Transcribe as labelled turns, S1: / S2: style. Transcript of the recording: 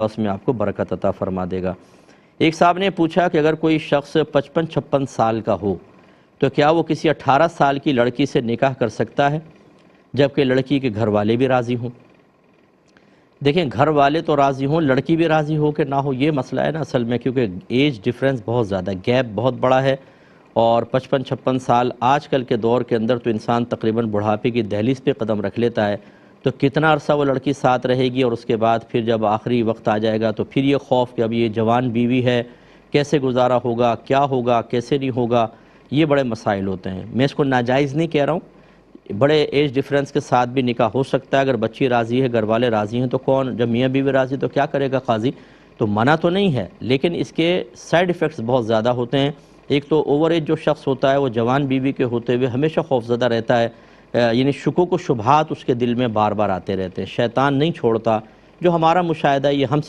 S1: اس میں آپ کو برکت عطا فرما دے گا۔ ایک صاحب نے پوچھا کہ اگر کوئی شخص 55-56 سال کا ہو تو کیا وہ کسی 18 سال کی لڑکی سے نکاح کر سکتا ہے جبکہ لڑکی کے گھر والے بھی راضی ہوں؟ دیکھیں، گھر والے تو راضی ہوں، لڑکی بھی راضی ہو کہ نہ ہو، یہ مسئلہ ہے نا اصل میں، کیونکہ ایج ڈیفرنس بہت زیادہ، گیپ بہت بڑا ہے، اور 55-56 سال آج کل کے دور کے اندر تو انسان تقریباً بڑھاپے کی دہلیز پہ قدم رکھ لیتا ہے، تو کتنا عرصہ وہ لڑکی ساتھ رہے گی، اور اس کے بعد پھر جب آخری وقت آ جائے گا تو پھر یہ خوف کہ اب یہ جوان بیوی ہے، کیسے گزارا ہوگا، کیا ہوگا، کیسے نہیں ہوگا، یہ بڑے مسائل ہوتے ہیں۔ میں اس کو ناجائز نہیں کہہ رہا ہوں، بڑے ایج ڈیفرنس کے ساتھ بھی نکاح ہو سکتا ہے، اگر بچی راضی ہے، گھر والے راضی ہیں تو کون، جب میاں بیوی راضی تو کیا کرے گا قاضی، تو منع تو نہیں ہے، لیکن اس کے سائیڈ ایفیکٹس بہت زیادہ ہوتے ہیں۔ ایک تو اوور ایج جو شخص ہوتا ہے وہ جوان بیوی کے ہوتے ہوئے ہمیشہ خوفزدہ رہتا ہے، یعنی شکوک و شبہات اس کے دل میں بار بار آتے رہتے ہیں، شیطان نہیں چھوڑتا، جو ہمارا مشاہدہ ہے، یہ ہم